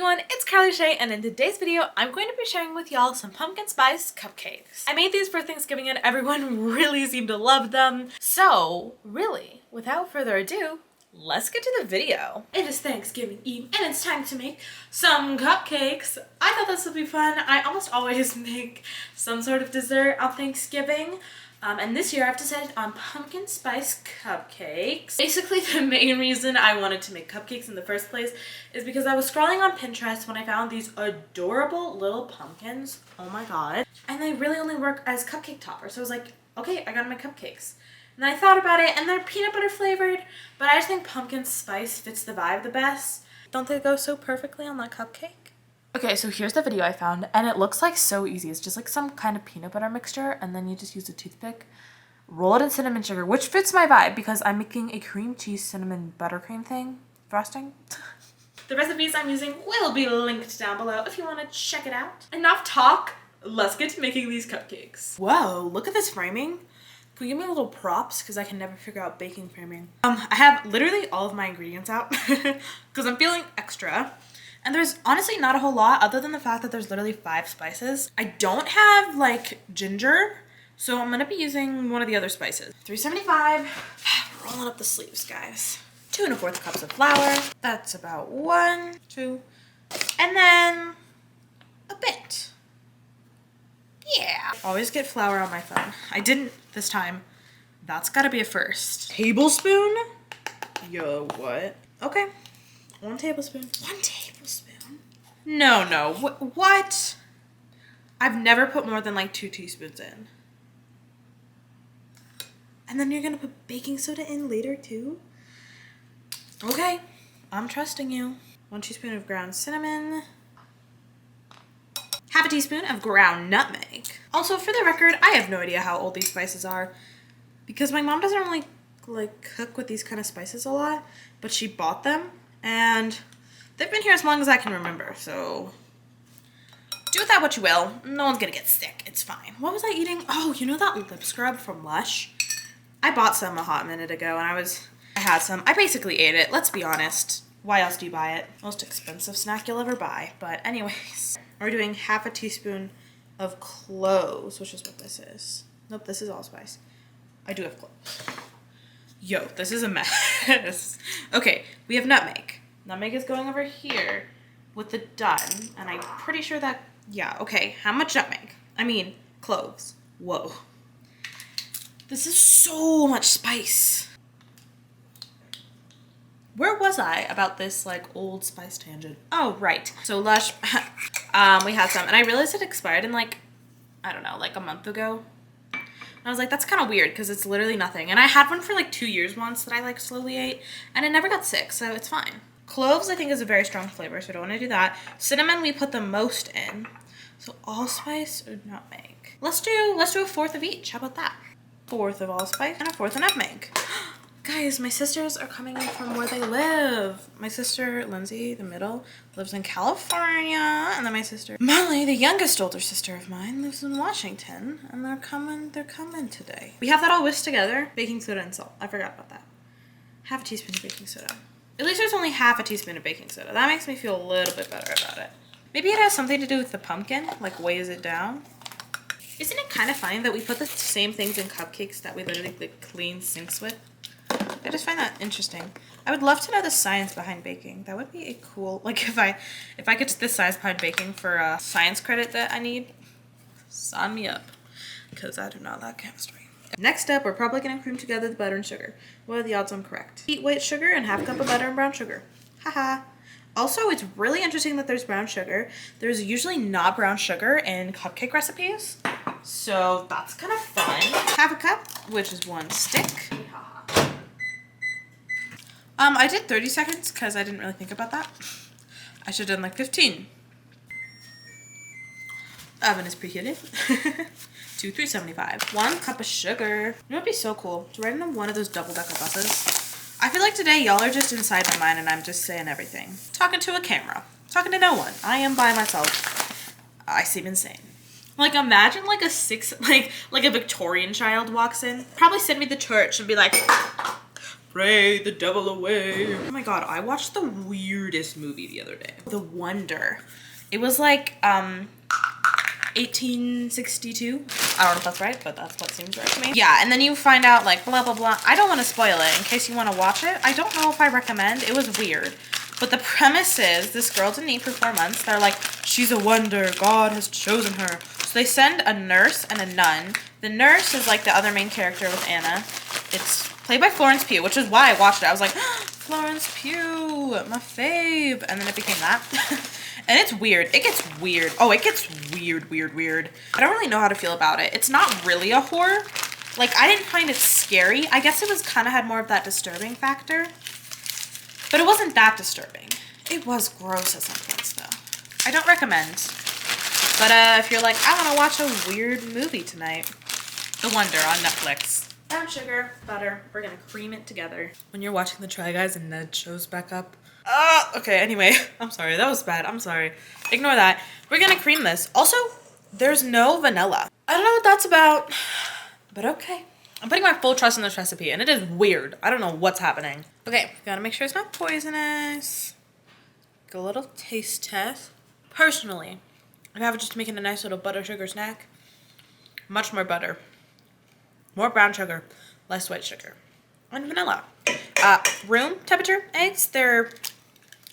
everyone, it's Carly Shay, and in today's video, I'm going to be sharing with y'all some pumpkin spice cupcakes. I made these for Thanksgiving and everyone really seemed to love them. So really, without further ado, let's get to the video. It is Thanksgiving Eve and it's time to make some cupcakes. I thought this would be fun. I almost always make some sort of dessert on Thanksgiving. And this year I've decided on pumpkin spice cupcakes. Basically the main reason I wanted to make cupcakes in the first place is because I was scrolling on Pinterest when I found these adorable little pumpkins. Oh my god. And they really only work as cupcake toppers. So I was like, okay, I gotta make cupcakes. And I thought about it and they're peanut butter flavored, but I just think pumpkin spice fits the vibe the best. Don't they go so perfectly on that cupcake? Okay, so here's the video I found, and it looks like so easy. It's just like some kind of peanut butter mixture, and then you just use a toothpick, roll it in cinnamon sugar, which fits my vibe because I'm making a cream cheese cinnamon buttercream thing, frosting. The recipes I'm using will be linked down below if you want to check it out. Enough talk, let's get to making these cupcakes. Whoa, look at this framing. Can you give me little props because I can never figure out baking framing? I have literally all of my ingredients out because I'm feeling extra. And there's honestly not a whole lot other than the fact that there's literally 5 spices. I don't have like ginger, so I'm gonna be using one of the other spices. 375, rolling up the sleeves, guys. 2 1/4 cups of flour. That's about 1, 2, and then a bit. Yeah. Always get flour on my phone. I didn't this time. That's gotta be a first. Tablespoon? Yo, what? Okay. 1 tablespoon. 1 tablespoon. No. What? I've never put more than like 2 teaspoons in. And then you're gonna put baking soda in later too? Okay, I'm trusting you. 1 teaspoon of ground cinnamon. 1/2 teaspoon of ground nutmeg. Also, for the record, I have no idea how old these spices are because my mom doesn't really like cook with these kind of spices a lot, but she bought them and they've been here as long as I can remember, so do with that what you will. No one's gonna get sick. It's fine. What was I eating? Oh, you know that lip scrub from Lush? I bought some a hot minute ago and I had some. I basically ate it. Let's be honest. Why else do you buy it? Most expensive snack you'll ever buy. But anyways, we're doing 1/2 teaspoon of cloves, which is what this is. Nope, this is allspice. I do have cloves. Yo, this is a mess. Okay, we have nutmeg. Nutmeg is going over here with the done, and I'm pretty sure that, yeah, okay. How much nutmeg? I mean, cloves. Whoa. This is so much spice. Where was I about this, like, old spice tangent? Oh, right. So Lush, we had some, and I realized it expired in, like, I don't know, like a month ago. I was like, that's kind of weird because it's literally nothing. And I had one for, like, 2 years once that I, like, slowly ate, and it never got sick, so it's fine. Cloves, I think, is a very strong flavor, so I don't want to do that. Cinnamon, we put the most in. So allspice or nutmeg? Let's do 1/4 of each. How about that? 1/4 of allspice and 1/4 of nutmeg. Guys, my sisters are coming in from where they live. My sister, Lindsay, the middle, lives in California. And then my sister, Molly, the youngest older sister of mine, lives in Washington. And they're coming today. We have that all whisked together. Baking soda and salt. I forgot about that. 1/2 teaspoon of baking soda. At least there's only 1/2 teaspoon of baking soda. That makes me feel a little bit better about it. Maybe it has something to do with the pumpkin, like weighs it down. Isn't it kind of funny that we put the same things in cupcakes that we literally like clean sinks with? I just find that interesting. I would love to know the science behind baking. That would be a cool, like if I get the science behind baking for a science credit that I need, sign me up, because I do not like chemistry. Next up, we're probably going to cream together the butter and sugar. What are the odds I'm correct? Heat white sugar and 1/2 cup of butter and brown sugar. Haha. Also, it's really interesting that there's brown sugar. There's usually not brown sugar in cupcake recipes. So that's kind of fun. 1/2 cup, which is 1 stick. I did 30 seconds because I didn't really think about that. I should have done like 15. Oven is preheated. 375. 1 cup of sugar. You know what'd be so cool? To write into one of those double-decker buses. I feel like today y'all are just inside my mind and I'm just saying everything. Talking to a camera. Talking to no one. I am by myself. I seem insane. Like imagine like like a Victorian child walks in. Probably send me to church and be like, pray the devil away. Oh my god, I watched the weirdest movie the other day. The Wonder. It was like 1862. I don't know if that's right, but that's what seems right to me. Yeah, and then you find out like blah blah blah. I don't want to spoil it in case you want to watch it. I don't know if I recommend. It was weird. But the premise is this girl didn't eat for 4 months. They're like, she's a wonder. God has chosen her. So they send a nurse and a nun. The nurse is like the other main character with Anna. It's played by Florence Pugh, which is why I watched it. I was like, Florence Pugh, my fave. And then it became that. And it's weird. It gets weird. Oh, it gets weird, weird, weird. I don't really know how to feel about it. It's not really a horror. Like, I didn't find it scary. I guess it was kind of had more of that disturbing factor. But it wasn't that disturbing. It was gross at some points, though. I don't recommend. But if you're like, I want to watch a weird movie tonight. The Wonder on Netflix. Brown sugar, butter. We're going to cream it together. When you're watching the Try Guys and Ned shows back up. Okay, anyway. I'm sorry. That was bad. I'm sorry. Ignore that. We're going to cream this. Also, there's no vanilla. I don't know what that's about, but okay. I'm putting my full trust in this recipe, and it is weird. I don't know what's happening. Okay, gotta make sure it's not poisonous. Get a little taste test. Personally, if I have just making a nice little butter sugar snack, much more butter, more brown sugar, less white sugar, and vanilla. Room temperature eggs, they're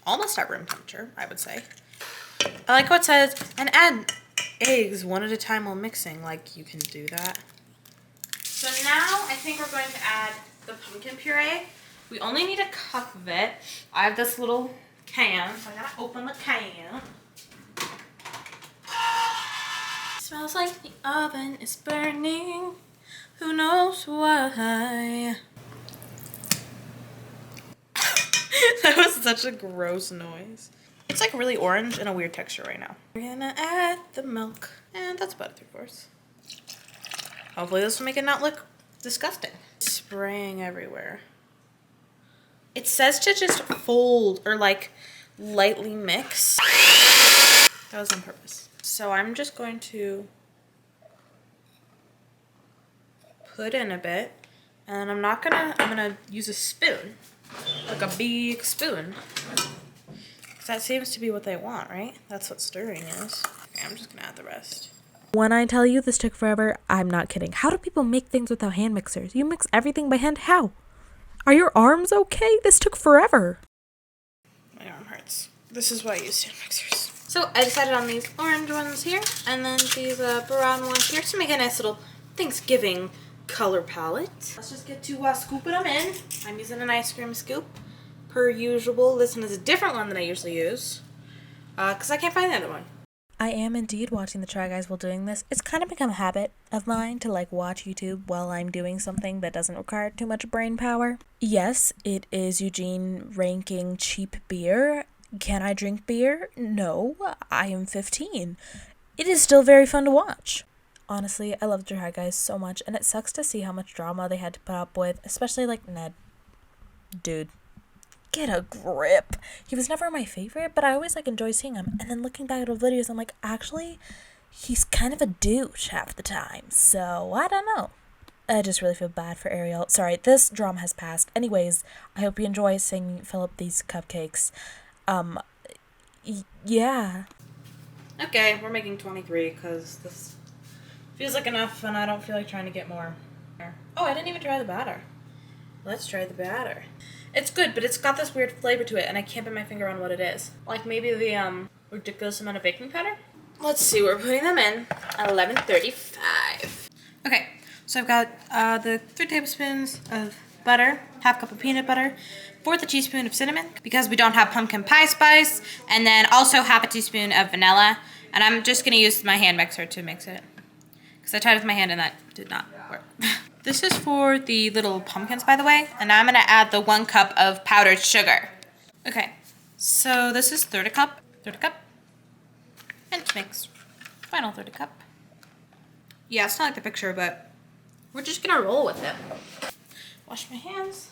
almost at room temperature, I would say. I like what it says, and add eggs one at a time while mixing. Like, you can do that. So now I think we're going to add the pumpkin puree. We only need a cup of it. I have this little can, so I gotta open the can. Smells like the oven is burning. Who knows why? That was such a gross noise. It's like really orange and a weird texture right now. We're gonna add the milk, and that's about 3/4. Hopefully this will make it not look disgusting. Spraying everywhere. It says to just fold or like lightly mix. That was on purpose. So I'm just going to put in a bit, and I'm gonna use a spoon, like a big spoon. Because that seems to be what they want, right? That's what stirring is. Okay, I'm just gonna add the rest. When I tell you this took forever, I'm not kidding. How do people make things without hand mixers? You mix everything by hand? How? Are your arms okay? This took forever. My arm hurts. This is why I use hand mixers. So I decided on these orange ones here, and then these brown ones here to make a nice little Thanksgiving color palette. Let's just get to scooping them in. I'm using an ice cream scoop, per usual. This one is a different one than I usually use, because I can't find the other one. I am indeed watching the Try Guys while doing this. It's kind of become a habit of mine to like watch YouTube while I'm doing something that doesn't require too much brain power. Yes, it is Eugene ranking cheap beer. Can I drink beer? No, I am 15. It is still very fun to watch. Honestly, I love the Try Guys so much, and it sucks to see how much drama they had to put up with, especially like Ned. Dude. Get a grip. He was never my favorite, but I always like enjoy seeing him. And then looking back at the videos, I'm like, actually, he's kind of a douche half the time. So I don't know. I just really feel bad for Ariel. Sorry, this drama has passed. Anyways, I hope you enjoy seeing Philip these cupcakes. Yeah. Okay, we're making 23 because this feels like enough, and I don't feel like trying to get more. Oh, I didn't even try the batter. Let's try the batter. It's good, but it's got this weird flavor to it, and I can't put my finger on what it is. Like maybe the ridiculous amount of baking powder? Let's see, we're putting them in at 11:35. Okay, so I've got the 3 tablespoons of butter, half cup of peanut butter, 1/4 teaspoon of cinnamon, because we don't have pumpkin pie spice, and then also half a teaspoon of vanilla, and I'm just gonna use my hand mixer to mix it. Because I tried with my hand and that did not work. This is for the little pumpkins, by the way, and now I'm gonna add the 1 cup of powdered sugar. Okay, so this is 1/3 cup, and mix. Final 1/3 cup. Yeah, it's not like the picture, but we're just gonna roll with it. Wash my hands.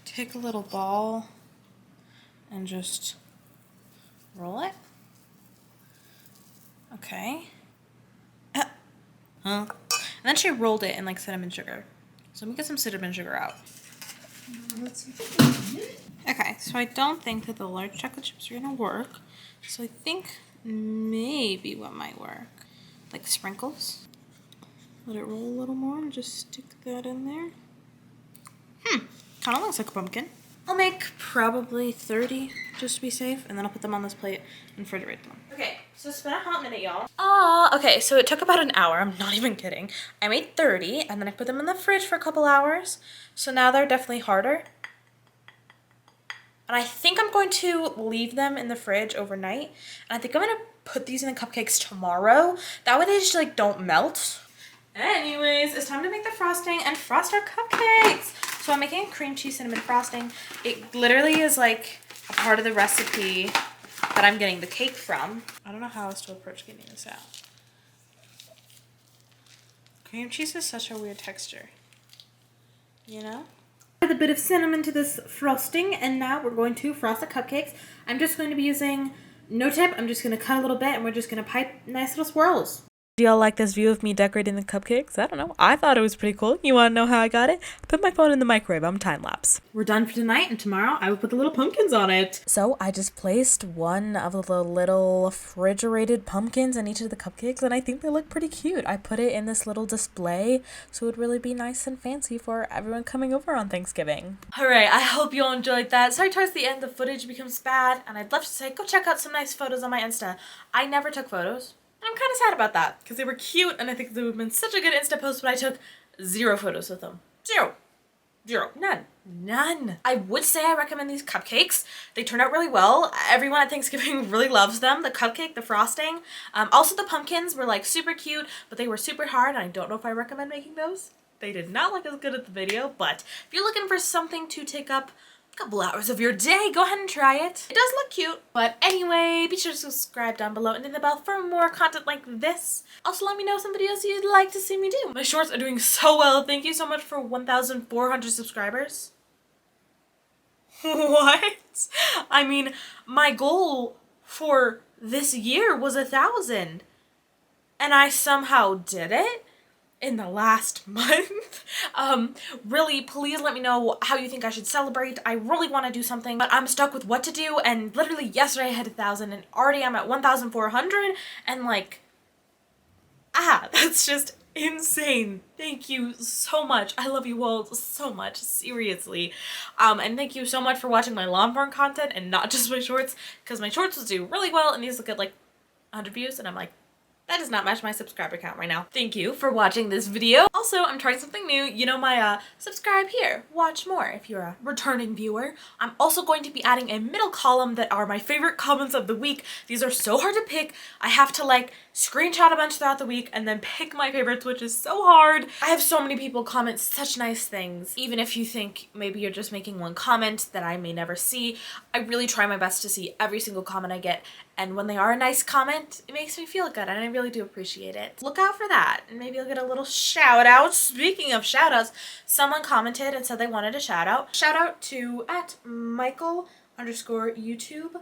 Take a little ball and just roll it. Okay. And then she rolled it in like cinnamon sugar. So let me get some cinnamon sugar out. Okay, so I don't think that the large chocolate chips are gonna work. So I think maybe what might work, like sprinkles. Let it roll a little more and just stick that in there. Kind of looks like a pumpkin. I'll make probably 30 just to be safe, and then I'll put them on this plate and refrigerate them. Okay, so it's been a hot minute, y'all. Okay, so it took about an hour. I'm not even kidding. I made 30, and then I put them in the fridge for a couple hours. So now they're definitely harder. And I think I'm going to leave them in the fridge overnight. And I think I'm going to put these in the cupcakes tomorrow. That way they just like don't melt. Anyways, it's time to make the frosting and frost our cupcakes. So I'm making a cream cheese cinnamon frosting. It literally is like a part of the recipe that I'm getting the cake from. I don't know how else to approach getting this out. Cream cheese is such a weird texture, you know? Add a bit of cinnamon to this frosting, and now we're going to frost the cupcakes. I'm just going to be using no tip. I'm just going to cut a little bit, and we're just going to pipe nice little swirls. Do y'all like this view of me decorating the cupcakes? I don't know. I thought it was pretty cool. You want to know how I got it? I put my phone in the microwave. I'm time lapse. We're done for tonight, and tomorrow I will put the little pumpkins on it. So I just placed one of the little refrigerated pumpkins in each of the cupcakes, and I think they look pretty cute. I put it in this little display, so it would really be nice and fancy for everyone coming over on Thanksgiving. All right, I hope you all enjoyed that. Sorry towards the end the footage becomes bad, and I'd love to say go check out some nice photos on my Insta. I never took photos. I'm kind of sad about that because they were cute and I think they would have been such a good Insta post, but I took 0 photos with them. Zero. None. I would say I recommend these cupcakes. They turned out really well. Everyone at Thanksgiving really loves them. The cupcake, the frosting. Also the pumpkins were like super cute, but they were super hard and I don't know if I recommend making those. They did not look as good at the video, but if you're looking for something to take up a couple hours of your day, go ahead and try it. It does look cute. But anyway, be sure to subscribe down below and hit the bell for more content like this. Also, let me know some videos you'd like to see me do. My shorts are doing so well. Thank you so much for 1,400 subscribers. What? I mean, my goal for this year was 1,000. And I somehow did it in the last month. Really, please let me know how you think I should celebrate. I really want to do something, but I'm stuck with what to do, and literally yesterday I had 1,000 and already I'm at 1,400 and like, that's just insane. Thank you so much. I love you all so much, seriously. And thank you so much for watching my long form content and not just my shorts, because my shorts will do really well and these will get like 100 views and I'm like, that does not match my subscriber count right now. Thank you for watching this video. Also, I'm trying something new. You know my subscribe here, watch more if you're a returning viewer. I'm also going to be adding a middle column that are my favorite comments of the week. These are so hard to pick. I have to like screenshot a bunch throughout the week and then pick my favorites, which is so hard. I have so many people comment such nice things. Even if you think maybe you're just making one comment that I may never see, I really try my best to see every single comment I get. And when they are a nice comment, it makes me feel good and I really do appreciate it. Look out for that and maybe you'll get a little shout out. Speaking of shout outs, someone commented and said they wanted a shout out. Shout out to @Michael_YouTube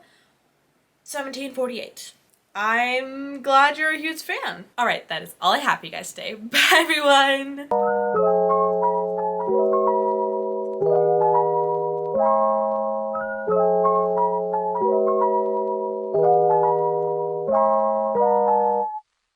1748. I'm glad you're a huge fan. All right, that is all I have for you guys today. Bye everyone.